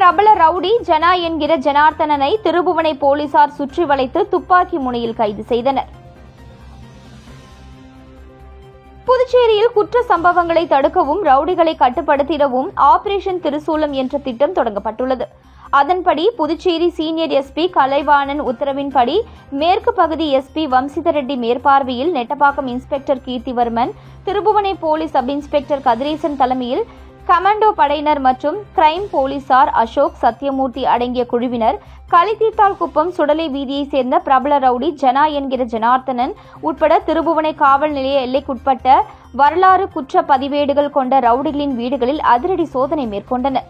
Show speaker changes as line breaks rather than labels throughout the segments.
பிரபல ரவுடி ஜனா என்கிற ஜனார்த்தனனை திருபுவனை போலீசார் சுற்றி வளைத்து துப்பாக்கி முனையில் கைது செய்தனர். புதுச்சேரியில் குற்ற சம்பவங்களை தடுக்கவும் ரவுடிகளை கட்டுப்படுத்திடவும் ஆபரேஷன் திரிசூலம் என்ற திட்டம் தொடங்கப்பட்டுள்ளது. அதன்படி புதுச்சேரி சீனியர் எஸ்பி கலைவாணன் உத்தரவின்படி மேற்கு பகுதி எஸ்பி வம்சிதர் ரெட்டி மேற்பார்வையில் Nettapakkam inspector Keerthivarman, Thirubuvanai police sub inspector Kathiresan தலைமையில் கமாண்டோ படையினர் மற்றும் கிரைம் போலீசார் அசோக், சத்யமூர்த்தி அடங்கிய குழுவினர் கலித்தீர்த்தால்குப்பம் சுடலை வீதியை சேர்ந்த பிரபல ரவுடி ஜனா என்கிற ஜனார்த்தனன் உட்பட திருபுவனை காவல் நிலைய எல்லைக்குட்பட்ட வரலாறு குற்ற பதிவேடுகள் கொண்ட ரவுடிகளின் வீடுகளில் அதிரடி சோதனை மேற்கொண்டனர்.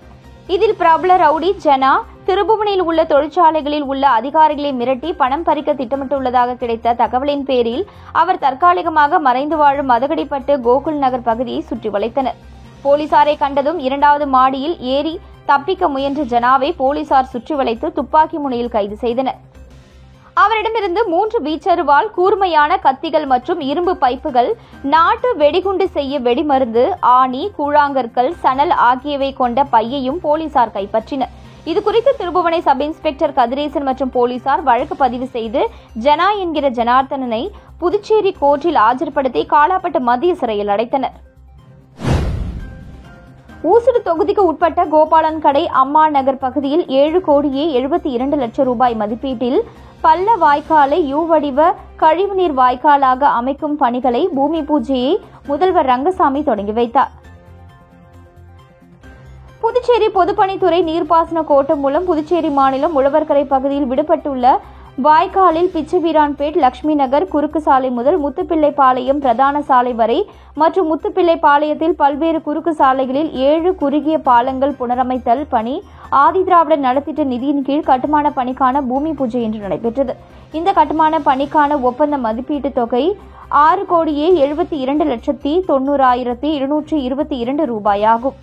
இதில் பிரபல ரவுடி ஜனா திருபுவனையில் உள்ள தொழிற்சாலைகளில் உள்ள அதிகாரிகளை மிரட்டி பணம் பறிக்க திட்டமிட்டுள்ளதாக கிடைத்த தகவலின் பேரில் அவர் தற்காலிகமாக மறைந்து வாழும் மதகடிப்பட்டு கோகுல் நகர் பகுதியை சுற்றி வளைத்தனர். போலீசாரை கண்டதும் 2வது மாடியில் ஏறி தப்பிக்க முயன்ற ஜனாவை போலீசார் சுற்றி வளைத்து துப்பாக்கி முனையில் கைது செய்தனர். அவரிடமிருந்து 3 வீச்சருவால், கூர்மையான கத்திகள் மற்றும் இரும்பு பைப்புகள், நாட்டு வெடிகுண்டு செய்ய வெடிமருந்து, ஆணி, கூழாங்கற்கள், சணல் ஆகியவை கொண்ட பையையும் போலீசார் கைப்பற்றினர். இதுகுறித்து திருபுவனை சப் இன்ஸ்பெக்டர் கதிரேசன் மற்றும் போலீசார் வழக்கு பதிவு செய்து ஜனா என்கிற ஜனார்த்தனனை புதுச்சேரி கோர்ட்டில் ஆஜர்படுத்தி காலாப்பட்டு மத்திய சிறையில் அடைத்தனர். ஊசுடு தொகுதிக்கு உட்பட்ட கோபாலன் கடை அம்மா நகர் பகுதியில் 7,72,00,000 ரூபாய் மதிப்பீட்டில் பள்ள வாய்க்காலை யூ-வடிவ கழிவுநீர் வாய்க்காலாக அமைக்கும் பணிகளை பூமி பூஜையை முதல்வர் ரங்கசாமி தொடங்கி வைத்தார். புதுச்சேரி பொதுப்பணித்துறை நீர்ப்பாசன கோட்டம் மூலம் புதுச்சேரி மாநிலம் உழவர்கரை பகுதியில் விடுபட்டுள்ள வாய்க்காலில் பிச்சைவீரான்பேட், லட்சுமி நகர் குறுக்கு சாலை முதல் முத்துப்பிள்ளைப்பாளையம் பிரதான சாலை வரை மற்றும் முத்துப்பிள்ளைப்பாளையத்தில் பல்வேறு குறுக்கு சாலைகளில் 7 குறுகிய பாலங்கள் புனரமைத்தல் பணி ஆதிதிராவிடர் நலத்திட்ட நிதியின் கீழ் கட்டுமான பணிக்கான பூமி பூஜை இன்று நடைபெற்றது. இந்த கட்டுமான பணிக்கான ஒப்பந்த மதிப்பீட்டு தொகை 6,72,90,222 ரூபாயாகும்.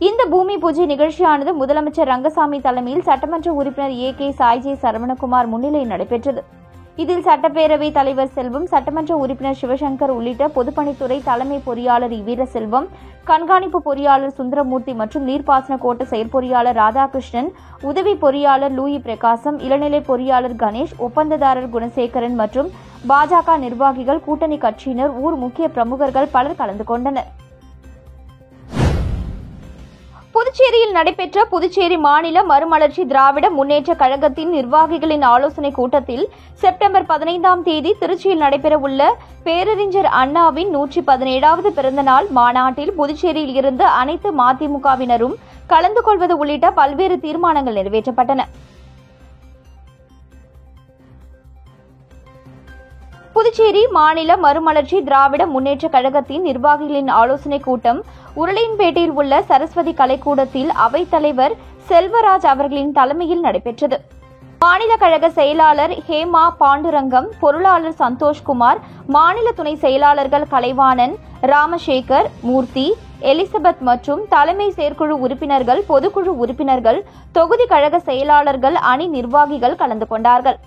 இந்த பூமி பூஜை நிகழ்ச்சியானது முதலமைச்சர் ரங்கசாமி தலைமையில் சட்டமன்ற உறுப்பினர் ஏ.கே. சாய்ஜே சரவணகுமார் முன்னிலையில் நடைபெற்றது. இதில் சட்டப்பேரவை தலைவர் செல்வம், சட்டமன்ற உறுப்பினர் சிவசங்கர் உள்ளிட்ட பொதுப்பணித்துறை தலைமை பொறியாளர் வீரசெல்வம், கண்காணிப்பு பொறியாளர் சுந்தரமூர்த்தி மற்றும் நீர்ப்பாசன கோட்ட செயற்பொறியாளர் ராதாகிருஷ்ணன், உதவி பொறியாளர் லூயி பிரகாசம், இளநிலை பொறியாளர் கணேஷ், ஒப்பந்ததாரர் குணசேகரன் மற்றும் பாஜக நிர்வாகிகள், கூட்டணி கட்சியினர், ஊர் முக்கிய பிரமுகர்கள் பலர் கலந்து கொண்டனர். புதுச்சேரியில் நடைபெற்ற புதுச்சேரி மாநில மறுமலர்ச்சி திராவிட முன்னேற்ற கழகத்தின் நிர்வாகிகளின் ஆலோசனைக் கூட்டத்தில் செப்டம்பர் 15ஆம் தேதி திருச்சியில் நடைபெறவுள்ள பேரறிஞர் அண்ணாவின் 117வது பிறந்தநாள் மாநாட்டில் புதுச்சேரியில் இருந்து அனைத்து மதிமுகவினரும் கலந்து கொள்வது உள்ளிட்ட பல்வேறு தீர்மானங்கள் நிறைவேற்றப்பட்டன. புதுச்சேரி மாநில மறுமலர்ச்சி திராவிட முன்னேற்ற கழகத்தின் நிர்வாகிகளின் ஆலோசனைக் கூட்டம் உருளையன்பேட்டையில் உள்ள சரஸ்வதி கலைக்கூடத்தில் அவைத்தலைவர் செல்வராஜ் அவர்களின் தலைமையில் நடைபெற்றது. மாநில கழக செயலாளர் ஹேமா பாண்டுரங்கம், பொருளாளர் சந்தோஷ்குமார், மாநில துணை செயலாளர்கள் கலைவாணன், ராமசேகர், மூர்த்தி, எலிசபெத் மற்றும் தலைமை செயற்குழு உறுப்பினர்கள், பொதுக்குழு உறுப்பினர்கள், தொகுதி கழக செயலாளர்கள், அணி நிர்வாகிகள் கலந்து கொண்டார்கள்.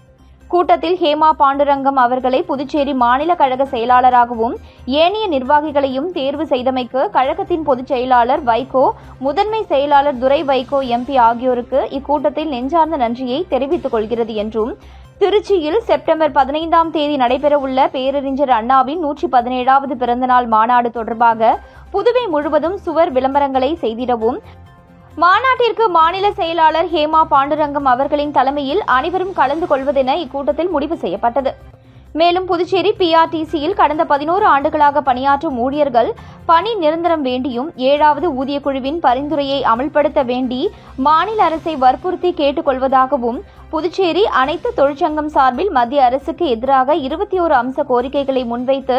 கூட்டத்தில் ஹேமா பாண்டுரங்கம் அவர்களை புதுச்சேரி மாநில கழக செயலாளராகவும் ஏனைய நிர்வாகிகளையும் தேர்வு செய்தமைக்கு கழகத்தின் பொதுச் செயலாளர் வைகோ, முதன்மை செயலாளர் துரை வைகோ எம்பி ஆகியோருக்கு இக்கூட்டத்தில் நெஞ்சார்ந்த நன்றியை தெரிவித்துக் கொள்கிறது என்றும், திருச்சியில் செப்டம்பர் 15ஆம் தேதி நடைபெறவுள்ள பேரறிஞர் அண்ணாவின் 117வது பிறந்தநாள் மாநாடு தொடர்பாக புதுவை முழுவதும் சுவர் விளம்பரங்களை செய்திடவும், மாநாட்டிற்கு மாநில செயலாளர் ஹேமா பாண்டுரங்கம் அவர்களின் தலைமையில் அனைவரும் கலந்து கொள்வதென இக்கூட்டத்தில் முடிவு செய்யப்பட்டது. மேலும் புதுச்சேரி பிஆர்டிசியில் கடந்த 11 ஆண்டுகளாக பணியாற்றும் ஊழியர்கள் பணி நிரந்தரம் வேண்டியும் 7வது ஊதியக்குழுவின் பரிந்துரையை அமல்படுத்த வேண்டி மாநில அரசை வற்புறுத்தி கேட்டுக் கொள்வதாகவும், புதுச்சேரி அனைத்து தொழிற்சங்கம் சார்பில் மத்திய அரசுக்கு எதிராக 21 அம்ச கோரிக்கைகளை முன்வைத்து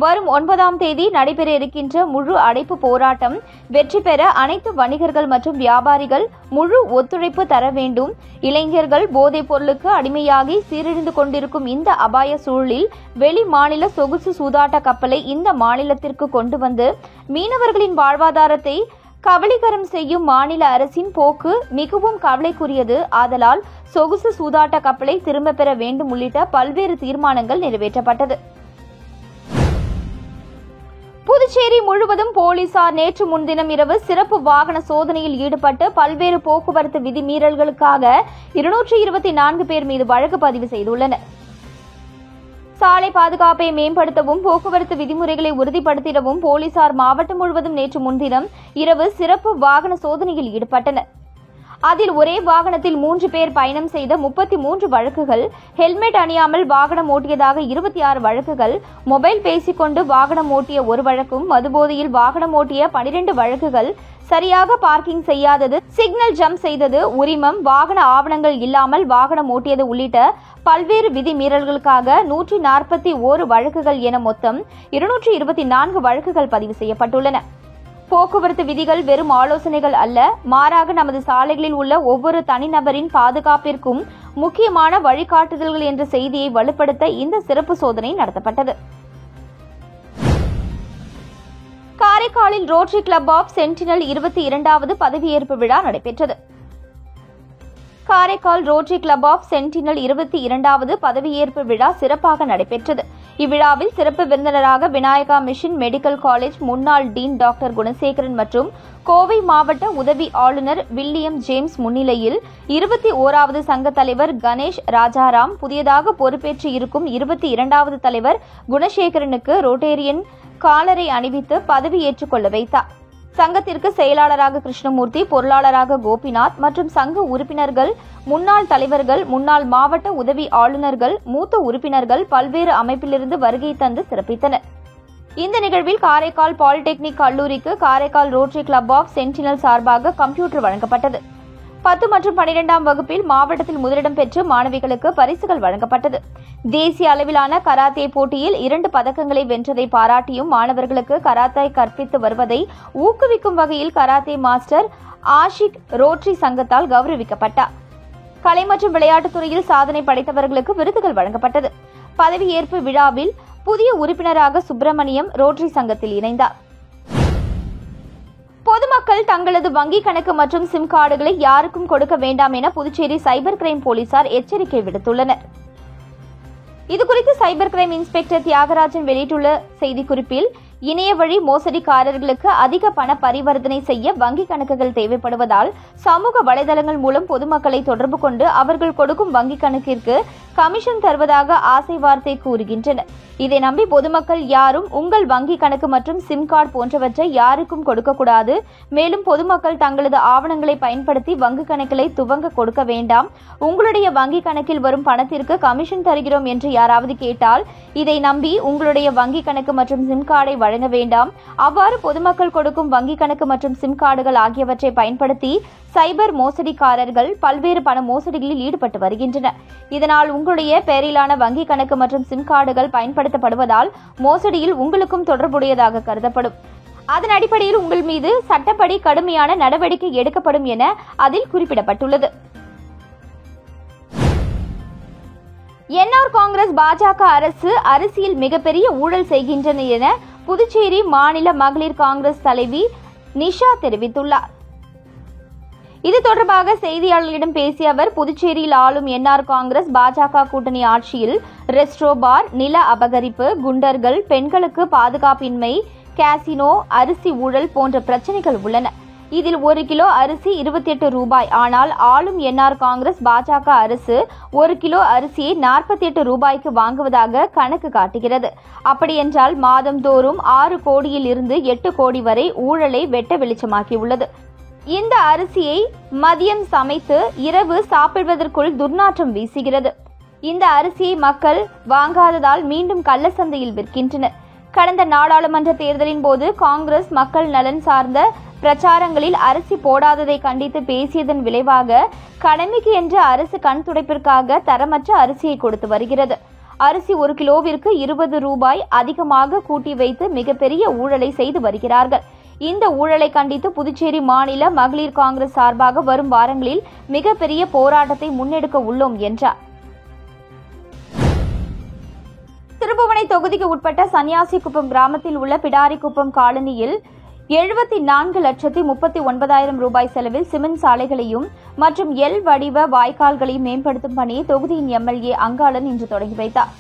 வரும் 9ஆம் தேதி நடைபெற இருக்கின்ற முழு அடைப்பு போராட்டம் வெற்றி பெற அனைத்து வணிகர்கள் மற்றும் வியாபாரிகள் முழு ஒத்துழைப்பு தர வேண்டும். இளைஞர்கள் போதைப் பொருளுக்கு அடிமையாகி சீரழிந்து கொண்டிருக்கும் இந்த அபாய சூழலில் வெளி மாநில சொகுசு சூதாட்ட கப்பலை இந்த மாநிலத்திற்கு கொண்டு வந்து மீனவர்களின் வாழ்வாதாரத்தை கபலீகரம் செய்யும் மாநில அரசின் போக்கு மிகவும் கவலைக்குரியது. ஆதலால் சொகுசு சூதாட்ட கப்பலை திரும்ப பெற வேண்டும் உள்ளிட்ட பல்வேறு தீர்மானங்கள் நிறைவேற்றப்பட்டது. புதுச்சேரி முழுவதும் போலீசார் நேற்று முன்தினம் இரவு சிறப்பு வாகன சோதனையில் ஈடுபட்டு பல்வேறு போக்குவரத்து விதிமீறல்களுக்காக 224 பேர் மீது வழக்கு பதிவு செய்துள்ளனர். சாலை பாதுகாப்பை மேம்படுத்தவும் போக்குவரத்து விதிமுறைகளை உறுதிப்படுத்திடவும் போலீசார் மாவட்டம் முழுவதும் நேற்று முன்தினம் இரவு சிறப்பு வாகன சோதனையில் ஈடுபட்டனர். அதில் ஒரே வாகனத்தில் 3 பேர் பயணம் செய்த 33 வழக்குகள், ஹெல்மெட் அணியாமல் வாகனம் ஓட்டியதாக 26 வழக்குகள், மொபைல் பேசிக்கொண்டு வாகனம் ஓட்டிய 1 வழக்கும், மதுபோதையில் வாகனம் ஓட்டிய 12 வழக்குகள், சரியாக பார்க்கிங் செய்யாதது, சிக்னல் ஜம்ப் செய்தது, உரிமம், வாகன ஆவணங்கள் இல்லாமல் வாகனம் ஓட்டியது உள்ளிட்ட பல்வேறு விதிமீறல்களுக்காக 141 வழக்குகள் என மொத்தம் 224 வழக்குகள் பதிவு செய்யப்பட்டுள்ளன. போக்குவரத்து விதிகள் வெறும் ஆலோசனைகள் அல்ல, மாறாக நமது சாலைகளில் உள்ள ஒவ்வொரு தனிநபரின் பாதுகாப்பிற்கும் முக்கியமான வழிகாட்டுதல்கள் என்ற செய்தியை வலுப்படுத்த இந்த சிறப்பு சோதனை நடத்தப்பட்டது. காரைக்காலில் ரோட்டரி கிளப் ஆஃப் சென்டினல் 22வது பதவியேற்பு விழா நடைபெற்றது. Karaikal rotary club of sentinel 22வது பதவியேற்பு விழா சிறப்பாக நடைபெற்றது. இவ்விழாவில் சிறப்பு விருந்தினராக விநாயகா மிஷன் மெடிக்கல் காலேஜ் முன்னாள் டீன் டாக்டர் குணசேகரன் மற்றும் கோவை மாவட்ட உதவி ஆளுநர் வில்லியம் ஜேம்ஸ் முன்னிலையில் 21வது சங்க தலைவர் கணேஷ் ராஜாராம் புதியதாக பொறுப்பேற்று இருக்கும் 22வது தலைவர் குணசேகரனுக்கு ரோட்டேரியன் காலரை அணிவித்து பதவி ஏற்றுக்கொள்ள வைத்தார். சங்கத்திற்கு செயலாளராக கிருஷ்ணமூர்த்தி, பொருளாளராக கோபிநாத் மற்றும் சங்க உறுப்பினர்கள், முன்னாள் தலைவர்கள், முன்னாள் மாவட்ட உதவி ஆளுநர்கள், மூத்த உறுப்பினர்கள் பல்வேறு அமைப்பிலிருந்து வருகை தந்து சிறப்பித்தனர். இந்த நிகழ்வில் காரைக்கால் பாலிடெக்னிக் கல்லூரிக்கு Karaikal rotary club of Sentinel சார்பாக கம்ப்யூட்டர் வழங்கப்பட்டது. 10 மற்றும் 12ஆம் வகுப்பில் மாவட்டத்தில் முதலிடம் பெற்று மாணவிகளுக்கு பரிசுகள் வழங்கப்பட்டது. தேசிய அளவிலான கராத்தே போட்டியில் 2 பதக்கங்களை வென்றதை பாராட்டியும் மாணவர்களுக்கு கராத்தே கற்பித்து வருவதை ஊக்குவிக்கும் வகையில் கராத்தே மாஸ்டர் ஆஷிக் ரோட்டரி சங்கத்தால் கௌரவிக்கப்பட்டார். கலை மற்றும் விளையாட்டுத் துறையில் சாதனை படைத்தவர்களுக்கு விருதுகள் வழங்கப்பட்டது. பதவியேற்பு விழாவில் புதிய உறுப்பினராக சுப்பிரமணியம் ரோட்டரி சங்கத்தில் இணைந்தார். பொதுமக்கள் தங்களது வங்கிக் கணக்கு மற்றும் சிம் கார்டுகளை யாருக்கும் கொடுக்க வேண்டாம் என புதுச்சேரி சைபர் கிரைம் போலீசார் எச்சரிக்கை விடுத்துள்ளனர். இதுகுறித்து சைபர் கிரைம் இன்ஸ்பெக்டர் தியாகராஜன் வெளியிட்டுள்ள செய்திக்குறிப்பில், இணைய வழி மோசடிக்காரர்களுக்கு அதிக பண பரிவர்த்தனை செய்ய வங்கிக் கணக்குகள் தேவைப்படுவதால் சமூக வலைதளங்கள் மூலம் பொதுமக்களை தொடர்பு கொண்டு அவர்கள் கொடுக்கும் வங்கிக் கணக்கிற்கு கமிஷன் தருவதாக ஆசை வார்த்தை கூறுகின்றனர். இதை நம்பி பொதுமக்கள் யாரும் உங்கள் வங்கிக் கணக்கு மற்றும் சிம் கார்டு போன்றவற்றை யாருக்கும் கொடுக்கக்கூடாது. மேலும் பொதுமக்கள் தங்களது ஆவணங்களை பயன்படுத்தி வங்கிக் கணக்குகளை துவங்க கொடுக்க வேண்டாம். உங்களுடைய வங்கிக் கணக்கில் வரும் பணத்திற்கு கமிஷன் தருகிறோம் என்று யாராவது கேட்டால் இதை நம்பி உங்களுடைய வங்கிக் கணக்கு மற்றும் சிம் கார்டை வழங்க வேண்டாம். அவ்வாறு பொதுமக்கள் கொடுக்கும் வங்கிக் கணக்கு மற்றும் சிம் கார்டுகள் ஆகியவற்றை பயன்படுத்தி சைபர் மோசடிக்காரர்கள் பல்வேறு பண மோசடிகளில் ஈடுபட்டு வருகின்றனர். இதனால் உங்களுடைய பெயரிலான வங்கிக் கணக்கு மற்றும் சிம் கார்டுகள் பயன்படுத்தப்படுவதால் மோசடியில் உங்களுக்கும் தொடர்புடையதாக கருதப்படும். அதன் அடிப்படையில் உங்கள் மீது சட்டப்படி கடுமையான நடவடிக்கை எடுக்கப்படும் என அதில் குறிப்பிடப்பட்டுள்ளது. என்ஆர் காங்கிரஸ் பாஜக அரசு அரசியல் மிகப்பெரிய ஊழல் செய்கின்றன என புதுச்சேரி மாநில மகளிர் காங்கிரஸ் தலைவி நிஷா தெரிவித்துள்ளார். இது தொடர்பாக செய்தியாளர்களிடம் பேசிய அவர், புதுச்சேரியில் ஆளும் என்ஆர் காங்கிரஸ் பாஜக கூட்டணி ஆட்சியில் ரெஸ்ட்ரோ பார், நில அபகரிப்பு, குண்டர்கள், பெண்களுக்கு பாதுகாப்பின்மை, காசினோ, அரிசி ஊழல் போன்ற பிரச்சனைகள் உள்ளன. இதில் 1 கிலோ அரிசி 28 ரூபாய். ஆனால் ஆளும் என்ஆர் காங்கிரஸ் பாஜக அரசு 1 கிலோ அரிசியை 48 ரூபாய்க்கு வாங்குவதாக கணக்கு காட்டுகிறது. அப்படியென்றால் மாதந்தோறும் 6 கோடியில் இருந்து 8 கோடி வரை ஊழலை வெட்ட வெளிச்சமாக்கியுள்ளது. இந்த அரிசியை மதியம் சமைத்து இரவு சாப்பிடுவதற்குள் துர்நாற்றம் வீசுகிறது. இந்த அரிசியை மக்கள் வாங்காததால் மீண்டும் கள்ளச்சந்தையில் விற்கின்றனர். கடந்த நாடாளுமன்ற தேர்தலின் போது காங்கிரஸ் மக்கள் நலன் சார்ந்த பிரச்சாரங்களில் அரிசி போடாததை கண்டித்து பேசியதன் விளைவாக கடமைக்கு என்ற அரசு கண் துடைப்பிற்காக தரமற்ற அரிசியை கொடுத்து வருகிறது. அரிசி 1 கிலோவிற்கு 20 ரூபாய் அதிகமாக கூட்டி வைத்து மிகப்பெரிய ஊழலை செய்து வருகிறார்கள். இந்த ஊழலை கண்டித்து புதுச்சேரி மாநில மகளிர் காங்கிரஸ் சார்பாக வரும் வாரங்களில் மிகப்பெரிய போராட்டத்தை முன்னெடுக்க உள்ளோம் என்றார். திருப்புவனை தொகுதிக்கு உட்பட்ட சன்னியாசிக்குப்பம் கிராமத்தில் உள்ள பிடாரிக்குப்பம் காலனியில் 74,39,000 ரூபாய் செலவில் சிமெண்ட் சாலைகளையும் மற்றும் எல் வடிவ வாய்க்கால்களையும் மேம்படுத்தும் பணியை தொகுதியின் எம்எல்ஏ அங்காளன் இன்று தொடங்கி வைத்தார்.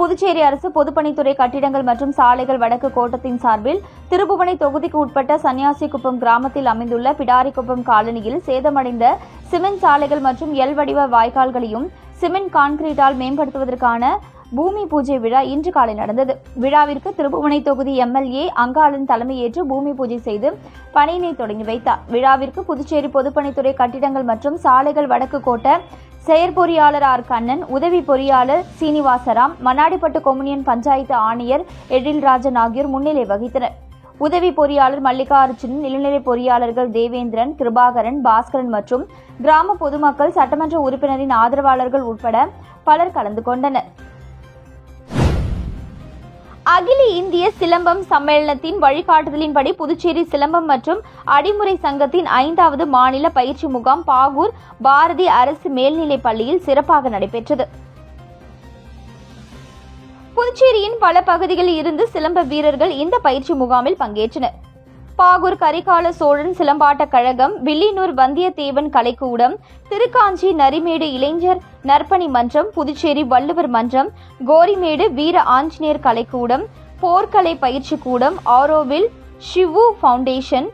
புதுச்சேரி அரசு பொதுப்பணித்துறை கட்டிடங்கள் மற்றும் சாலைகள் வடக்கு கோட்டத்தின் சார்பில் திருபுவனை தொகுதிக்கு உட்பட்ட சன்னியாசிக்குப்பம் கிராமத்தில் அமைந்துள்ள பிடாரிக்குப்பம் காலனியில் சேதமடைந்த சிமெண்ட் சாலைகள் மற்றும் எல் வடிவ வாய்க்கால்களையும் சிமெண்ட் கான்கிரீட்டால் மேம்படுத்துவதற்கான பூமி பூஜை விழா இன்று காலை நடந்தது. விழாவிற்கு திருபுவனை தொகுதி எம்எல்ஏ அங்காளன் தலைமையேற்று பூமி பூஜை செய்து பணியினை தொடங்கி வைத்தார். விழாவிற்கு புதுச்சேரி பொதுப்பணித்துறை கட்டிடங்கள் மற்றும் சாலைகள் வடக்கு கோட்ட செயற்பொறியாளர் ஆர் கண்ணன், உதவி பொறியாளர் சீனிவாசராம், மண்ணாடிப்பட்டு கொம்யூனியன் பஞ்சாயத்து ஆணையர் எழில்ராஜன் ஆகியோர் முன்னிலை வகித்தனர். உதவி பொறியாளர் மல்லிகார்ஜுனன், இளநிலை பொறியாளர்கள் தேவேந்திரன், கிருபாகரன், பாஸ்கரன் மற்றும் கிராம பொதுமக்கள், சட்டமன்ற உறுப்பினரின் ஆதரவாளர்கள் உட்பட பலர் கலந்து கொண்டனர். அகில இந்திய சிலம்பம் சம்மேளனத்தின் வழிகாட்டுதலின்படி புதுச்சேரி சிலம்பம் மற்றும் அடிமுறை சங்கத்தின் 5வது மாநில பயிற்சி முகாம் பாகூர் பாரதி அரசு மேல்நிலைப் பள்ளியில் சிறப்பாக நடைபெற்றது. புதுச்சேரியின் பல பகுதிகளில் இருந்து சிலம்ப வீரர்கள் இந்த பயிற்சி முகாமில் பங்கேற்றனர். பாகூர் கரிகால சோழன் சிலம்பாட்ட கழகம், வில்லியனூர் வந்தியத்தேவன் கலைக்கூடம், திருக்காஞ்சி நரிமேடு இளைஞர் நற்பணி மன்றம், புதுச்சேரி வள்ளுவர் மன்றம், கோரிமேடு வீர ஆஞ்சநேயர் கலைக்கூடம், போர்க்கலை பயிற்சி கூடம், ஆரோவில் ஷிவு ஃபவுண்டேஷன்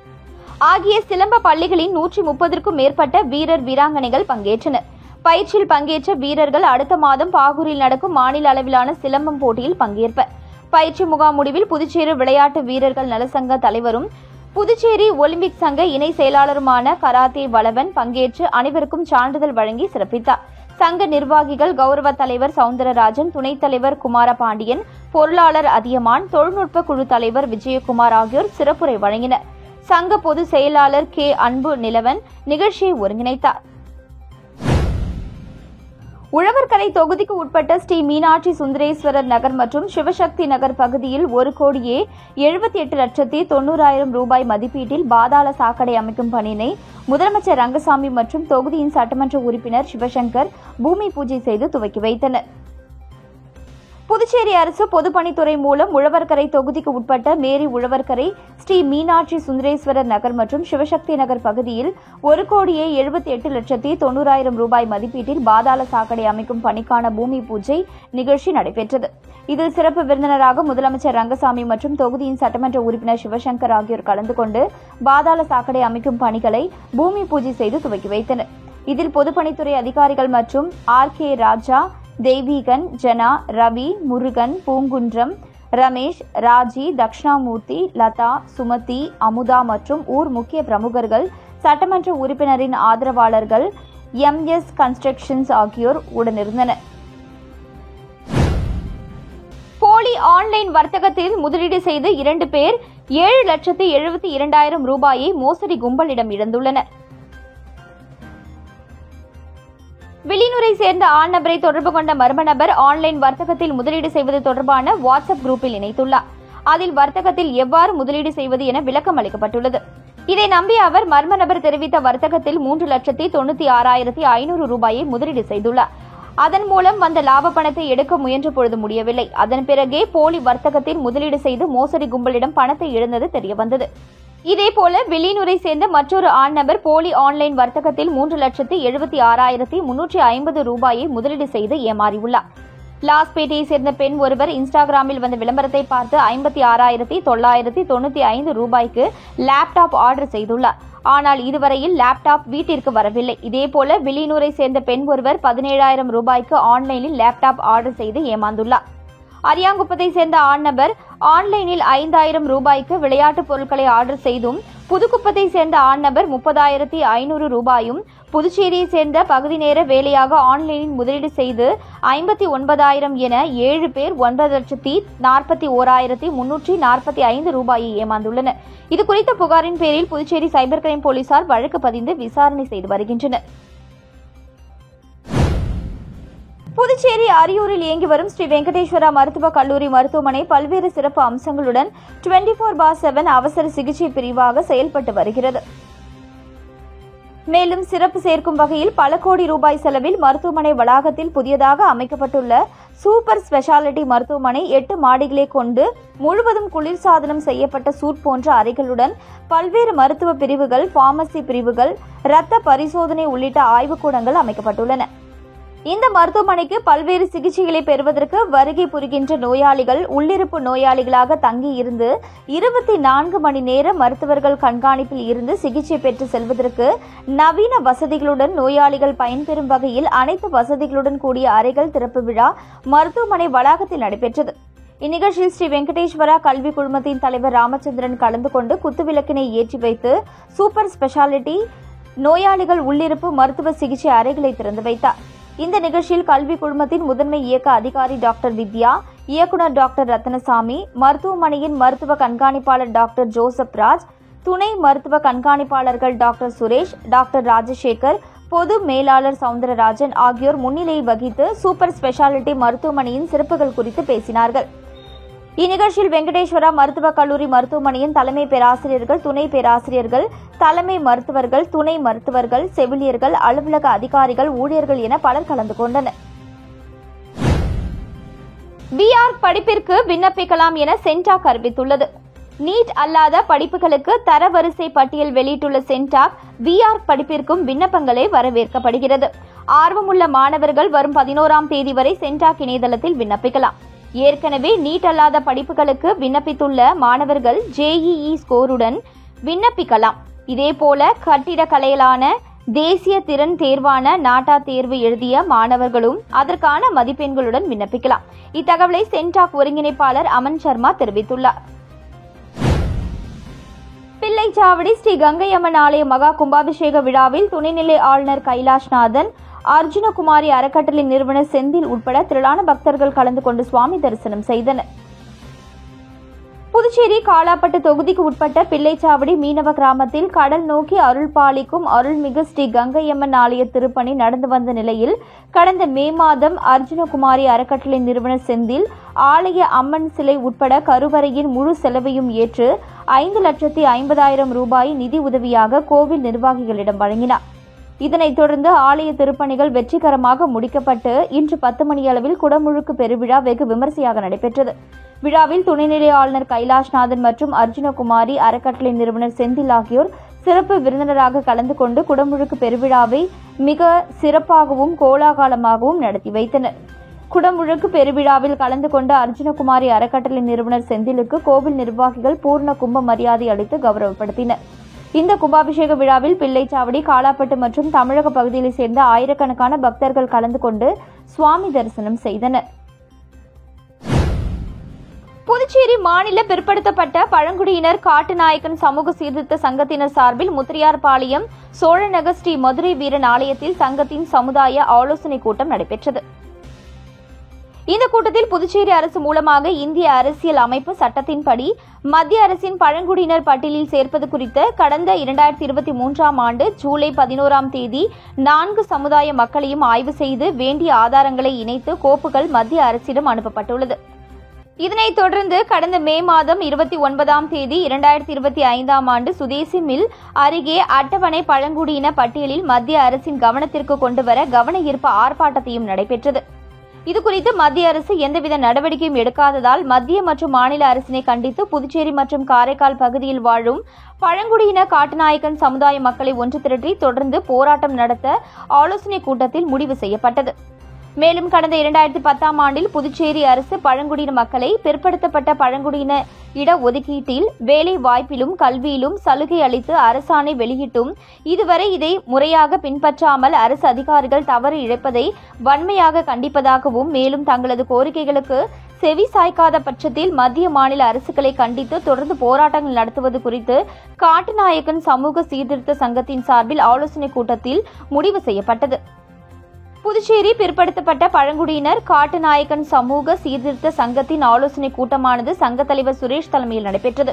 ஆகிய சிலம்ப பள்ளிகளின் 130க்கும் மேற்பட்ட வீரர் வீராங்கனைகள் பங்கேற்றனர். பயிற்சியில் பங்கேற்ற வீரர்கள் அடுத்த மாதம் பாகூரில் நடக்கும் மாநில அளவிலான சிலம்பம் போட்டியில் பங்கேற்பர். பயிற்சி முகாம் முடிவில் புதுச்சேரி விளையாட்டு வீரர்கள் நலசங்க தலைவரும் புதுச்சேரி ஒலிம்பிக் சங்க இணை செயலாளருமான கராத்தே வளவன் பங்கேற்று அனைவருக்கும் சான்றிதழ் வழங்கி சிறப்பித்தார். சங்க நிர்வாகிகள் கௌரவ தலைவர் சவுந்தரராஜன், துணைத் தலைவர் குமாரபாண்டியன், பொருளாளர் அதியமான், தொழில்நுட்ப குழு தலைவர் விஜயகுமார் ஆகியோர் சிறப்புரை வழங்கினர். சங்க பொதுச் செயலாளர் கே அன்பு நிலவன் நிகழ்ச்சியை ஒருங்கிணைத்தார். உழவர்கரை தொகுதிக்கு உட்பட்ட ஸ்ரீ மீனாட்சி சுந்தரேஸ்வரர் நகர் மற்றும் சிவசக்தி நகர் பகுதியில் 1,78,90,000 ரூபாய் மதிப்பீட்டில் பாதாள சாக்கடை அமைக்கும் பணியினை முதலமைச்சர் ரங்கசாமி மற்றும் தொகுதியின் சட்டமன்ற உறுப்பினர் சிவசங்கர் பூமி பூஜை செய்து துவக்கி வைத்தனர். புதுச்சேரி அரசு பொதுப்பணித்துறை மூலம் உழவர்கரை தொகுதிக்கு உட்பட்ட மேரி உழவர்கரை, ஸ்ரீ மீனாட்சி சுந்தரேஸ்வரர் நகர் மற்றும் சிவசக்தி நகர் பகுதியில் 1,78,90,000 ரூபாய் மதிப்பீட்டில் பாதாள சாக்கடை அமைக்கும் பணிக்கான பூமி பூஜை நிகழ்ச்சி நடைபெற்றது. இதில் சிறப்பு விருந்தினராக முதலமைச்சர் ரங்கசாமி மற்றும் தொகுதியின் சட்டமன்ற உறுப்பினர் சிவசங்கர் ஆகியோர் கலந்து கொண்டு பாதாள சாக்கடை அமைக்கும் பணிகளை பூமி பூஜை செய்து துவக்கி வைத்தனர். இதில் பொதுப்பணித்துறை அதிகாரிகள் மற்றும் ஆர்.கே. ராஜா, தெய்வீகன், ஜனா, ரவி, முருகன், பூங்குன்றம், ரமேஷ், ராஜி, தக்ஷணாமூர்த்தி, லதா, சுமதி, அமுதா மற்றும் ஊர் முக்கிய பிரமுகர்கள், சட்டமன்ற உறுப்பினரின் ஆதரவாளர்கள், எம்.எஸ். கன்ஸ்ட்ரக்ஷன்ஸ் ஆகியோர் உடனிருந்தனர். போலி ஆன்லைன் வர்த்தகத்தில் முதலீடு செய்த 2 பேர் 7,72,000 ரூபாயை மோசடி கும்பலிடம் இழந்துள்ளனர். வில்லியனூரை சேர்ந்த ஆண் நபரை தொடர்பு கொண்ட மர்ம நபர் ஆன்லைன் வர்த்தகத்தில் முதலீடு செய்வது தொடர்பான வாட்ஸ்அப் குரூப்பில் இணைத்துள்ளார். அதில் வர்த்தகத்தில் எவ்வாறு முதலீடு செய்வது என விளக்கம் அளிக்கப்பட்டுள்ளது. இதை நம்பிய அவர் மர்ம நபர் தெரிவித்த வர்த்தகத்தில் 3,96,500 ரூபாயை முதலீடு செய்துள்ளார். அதன் மூலம் வந்த லாப பணத்தை எடுக்க முயன்ற பொழுது முடியவில்லை. அதன் பிறகே போலி வர்த்தகத்தில் முதலீடு செய்து மோசடி கும்பலிடம் பணத்தை இழந்தது தெரியவந்தது. இதேபோல வில்லியனூரை சேர்ந்த மற்றொரு ஆண் நபர் போலி ஆன்லைன் வர்த்தகத்தில் 3,76,350 ரூபாயை முதலீடு செய்து ஏமாறியுள்ளார். லாஸ்பேட்டையை சேர்ந்த பெண் ஒருவர் இன்ஸ்டாகிராமில் வந்த விளம்பரத்தை பார்த்து 56,995 ரூபாய்க்கு லேப்டாப் ஆர்டர் செய்துள்ளார். ஆனால் இதுவரையில் லேப்டாப் வீட்டிற்கு வரவில்லை. இதேபோல வில்லியனூரை சேர்ந்த பெண் ஒருவர் 17,000 ரூபாய்க்கு ஆன்லைனில் லேப்டாப் ஆர்டர் செய்து ஏமாந்துள்ளார். அரியாங்குப்பத்தை சேர்ந்த ஆண் நபர் ஆன்லைனில் 5,000 ரூபாய்க்கு விளையாட்டுப் பொருட்களை ஆர்டர் செய்தும், புதுக்குப்பத்தை சேர்ந்த ஆண் நபர் 30,500 ரூபாயும், புதுச்சேரியை சேர்ந்த பகுதி நேர வேலையாக ஆன்லைனில் முதலீடு செய்து 59,000 என 7 பேர் 9,41,345 ரூபாயை ஏமாந்துள்ளனர். இதுகுறித்த புகாரின் பேரில் புதுச்சேரி சைபர் கிரைம் போலீசார் வழக்கு பதிந்து விசாரணை செய்து வருகின்றனர். புதுச்சேரி அரியூரில் இயங்கி வரும் ஸ்ரீ வெங்கடேஸ்வரா மருத்துவக் கல்லூரி மருத்துவமனை பல்வேறு சிறப்பு அம்சங்களுடன் 24/7 அவசர சிகிச்சை பிரிவாக செயல்பட்டு வருகிறது. மேலும் சிறப்பு சேர்க்கும் வகையில் பல கோடி ரூபாய் செலவில் மருத்துவமனை வளாகத்தில் புதியதாக அமைக்கப்பட்டுள்ள சூப்பர் ஸ்பெஷாலிட்டி மருத்துவமனை 8 மாடிகளை கொண்டு முழுவதும் குளிர்சாதனம் செய்யப்பட்ட சூட் போன்ற அறைகளுடன் பல்வேறு மருத்துவ பிரிவுகள், பார்மசி பிரிவுகள், இரத்த பரிசோதனை உள்ளிட்ட ஆய்வுக்கூடங்கள் அமைக்கப்பட்டுள்ளன. இந்த மருத்துவமனைக்கு பல்வேறு சிகிச்சைகளை பெறுவதற்கு வருகை புரிகின்ற நோயாளிகள் உள்ளிருப்பு நோயாளிகளாக தங்கியிருந்து 24 மணி நேர மருத்துவர்கள் கண்காணிப்பில் இருந்து சிகிச்சை பெற்று செல்வதற்கு நவீன வசதிகளுடன் நோயாளிகள் பயன்பெறும் வகையில் அனைத்து வசதிகளுடன் கூடிய அறைகள் திறப்பு விழா மருத்துவமனை வளாகத்தில் நடைபெற்றது. இந்நிகழ்ச்சியில் ஸ்ரீ வெங்கடேஸ்வரா கல்வி குழுமத்தின் தலைவர் ராமச்சந்திரன் கலந்து கொண்டு குத்துவிளக்கினை ஏற்றி வைத்து சூப்பர் ஸ்பெஷாலிட்டி நோயாளிகள் உள்ளிருப்பு மருத்துவ சிகிச்சை அறைகளை திறந்து வைத்தார். இந்த நிகழ்ச்சியில் கல்வி குழுமத்தின் முதன்மை இயக்க அதிகாரி டாக்டர் வித்யா, இயக்குநர் டாக்டர் ரத்னசாமி, மருத்துவமனையின் மருத்துவ கண்காணிப்பாளர் டாக்டர் ஜோசப் ராஜ், துணை மருத்துவ கண்காணிப்பாளர்கள் டாக்டர் சுரேஷ், டாக்டர் ராஜசேகர், பொது மேலாளர் சவுந்தரராஜன் ஆகியோர் முன்னிலை வகித்து சூப்பர் ஸ்பெஷாலிட்டி மருத்துவமனையின் சிறப்புகள் குறித்து பேசினார்கள். இந்நிகழ்ச்சியில் வெங்கடேஸ்வரா மருத்துவக் கல்லூரி மருத்துவமனையின் தலைமை பேராசிரியர்கள், துணை பேராசிரியர்கள், தலைமை மருத்துவர்கள், துணை மருத்துவர்கள், செவிலியர்கள், அலுவலக அதிகாரிகள், ஊழியர்கள் என பலர் கலந்து கொண்டனர். பிஆர்க் படிப்பிற்கு விண்ணப்பிக்கலாம் என சென்டாக் அறிவித்துள்ளது. நீட் அல்லாத படிப்புகளுக்கு தரவரிசை பட்டியல் வெளியிட்டுள்ள சென்டாக் பிஆர்க் படிப்பிற்கும் விண்ணப்பங்களை வரவேற்கப்படுகிறது. ஆர்வமுள்ள மாணவர்கள் வரும் 11ஆம் தேதி வரை சென்டாக் இணையதளத்தில் விண்ணப்பிக்கலாம். ஏற்கனவே நீட் அல்லாத படிப்புகளுக்கு விண்ணப்பித்துள்ள மாணவர்கள் ஜேஇஇ ஸ்கோருடன் விண்ணப்பிக்கலாம். இதேபோல கட்டிடக்கலையிலான தேசிய திறன் தேர்வான நாட்டா தேர்வு எழுதிய மாணவர்களும் அதற்கான மதிப்பெண்களுடன் விண்ணப்பிக்கலாம். இத்தகவலை சென்டாக் ஒருங்கிணைப்பாளர் அமன் சர்மா தெரிவித்துள்ளார். பிள்ளைச்சாவடி ஸ்ரீ கங்கையம்மன் ஆலய மகா கும்பாபிஷேக விழாவில் துணைநிலை ஆளுநர் கைலாஷ்நாதன், அர்ஜுனகுமாரி அறக்கட்டளை நிறுவனர் செந்தில் உட்பட திரளான பக்தர்கள் கலந்து கொண்டு சுவாமி தரிசனம் செய்தனர். புதுச்சேரி காலாப்பட்டு தொகுதிக்கு உட்பட்ட பிள்ளைச்சாவடி மீனவ கிராமத்தில் கடல் நோக்கி அருள் பாலிக்கும் அருள்மிகு ஸ்ரீ கங்கையம்மன் ஆலய திருப்பணி நடந்து வந்த நிலையில் கடந்த மே மாதம் அர்ஜுனகுமாரி அறக்கட்டளை நிறுவனர் செந்தில் ஆலய அம்மன் சிலை உட்பட கருவறையின் முழு செலவையும் ஏற்று 5,50,000 ரூபாய் நிதி உதவியாக கோவில் நிர்வாகிகளிடம் வழங்கினார். இதனைத் தொடர்ந்து ஆலய திருப்பணிகள் வெற்றிகரமாக முடிக்கப்பட்டு இன்று 10 மணியளவில் குடமுழுக்கு பெருவிழா வெகு விமரிசையாக நடைபெற்றது. விழாவில் துணைநிலை ஆளுநர் கைலாஷ்நாதன் மற்றும் அர்ஜுனகுமாரி அறக்கட்டளை நிறுவனர் செந்தில் ஆகியோர் சிறப்பு விருந்தினராக கலந்து கொண்டு குடமுழுக்கு பெருவிழாவை மிக சிறப்பாகவும் கோலாகலமாகவும் நடத்தி வைத்தனர். குடமுழுக்கு பெருவிழாவில் கலந்து கொண்ட அர்ஜுனகுமாரி அறக்கட்டளை நிறுவனர் செந்திலுக்கு கோவில் நிர்வாகிகள் பூர்ண கும்ப மரியாதை அளித்து கௌரவப்படுத்தினர். இந்த கும்பாபிஷேக விழாவில் பிள்ளைச்சாவடி, காலாப்பட்டு மற்றும் தமிழக பகுதியைச் சேர்ந்த ஆயிரக்கணக்கான பக்தர்கள் கலந்து கொண்டு சுவாமி தரிசனம் செய்தனர். புதுச்சேரி மாநில பிற்படுத்தப்பட்ட பழங்குடியினர் காட்டுநாயக்கன் சமூக சீர்திருத்த சங்கத்தினர் சார்பில் முத்திரையார்பாளையம் சோழநகர் ஸ்ரீ மதுரை வீரன் ஆலயத்தில் சங்கத்தின் சமுதாய ஆலோசனைக் கூட்டம் நடைபெற்றது. இந்த கூட்டத்தில் புதுச்சேரி அரசு மூலமாக இந்திய அரசியல் அமைப்பு சட்டத்தின்படி மத்திய அரசின் பழங்குடியினர் பட்டியலில் சேர்ப்பது குறித்து கடந்த 2023ஆம் ஆண்டு ஜூலை 11ஆம் தேதி 4 சமுதாய மக்களையும் ஆய்வு செய்து வேண்டிய ஆதாரங்களை இணைத்து கோப்புகள் மத்திய அரசிடம் அனுப்பப்பட்டுள்ளது. இதனைத் தொடர்ந்து கடந்த மே மாதம் 29ஆம் தேதி 2025ஆம் ஆண்டு சுதேசி மில் அருகே அட்டவணை பழங்குடியின பட்டியலில் மத்திய அரசின் கவனத்திற்கு கொண்டுவர கவன ஈர்ப்பு ஆர்ப்பாட்டத்தையும் நடைபெற்றது. இதுகுறித்து மத்திய அரசு எந்தவித நடவடிக்கையும் எடுக்காததால் மத்திய மற்றும் மாநில அரசினை கண்டித்து புதுச்சேரி மற்றும் காரைக்கால் பகுதியில் வாழும் பழங்குடியின காட்டுநாயக்கன் சமுதாய மக்களை ஒன்று திரட்டி தொடர்ந்து போராட்டம் நடத்த ஆலோசனைக் கூட்டத்தில் முடிவு செய்யப்பட்டது. மேலும் கடந்த 2010ஆம் ஆண்டில் புதுச்சேரி அரசு பழங்குடியின மக்களை பிற்படுத்தப்பட்ட பழங்குடியின இடஒதுக்கீட்டில் வேலை வாய்ப்பிலும் கல்வியிலும் சலுகை அளித்து அரசாணை வெளியிட்டும் இதுவரை இதை முறையாக பின்பற்றாமல் அரசு அதிகாரிகள் தவறு இழைப்பதை வன்மையாக கண்டிப்பதாகவும் மேலும் தங்களது கோரிக்கைகளுக்கு செவி சாய்க்காத பட்சத்தில் மத்திய மாநில அரசுகளை கண்டித்து தொடர்ந்து போராட்டங்கள் நடத்துவது குறித்து காட்டுநாயக்கன் சமூக சீர்திருத்த சங்கத்தின் சார்பில் ஆலோசனைக் கூட்டத்தில் முடிவு செய்யப்பட்டது. புதுச்சேரி பிற்படுத்தப்பட்ட பழங்குடியினர் காட்டுநாயக்கன் சமூக சீர்திருத்த சங்கத்தின் ஆலோசனைக் கூட்டமானது சங்க தலைவர் சுரேஷ் தலைமையில் நடைபெற்றது.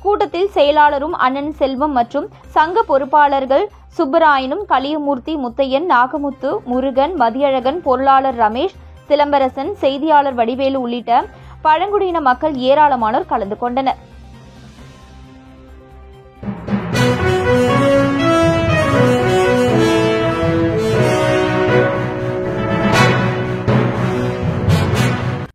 கூட்டத்தில் செயலாளரும் அண்ணன் செல்வம் மற்றும் சங்க பொறுப்பாளர்கள் சுப்பராயனும், கலியமூர்த்தி, முத்தையன், நாகமுத்து, முருகன், மதியழகன், பொருளாளர் ரமேஷ், சிலம்பரசன், செய்தியாளர் வடிவேலு உள்ளிட்ட பழங்குடியின மக்கள் ஏராளமானோர் கலந்து கொண்டனர்.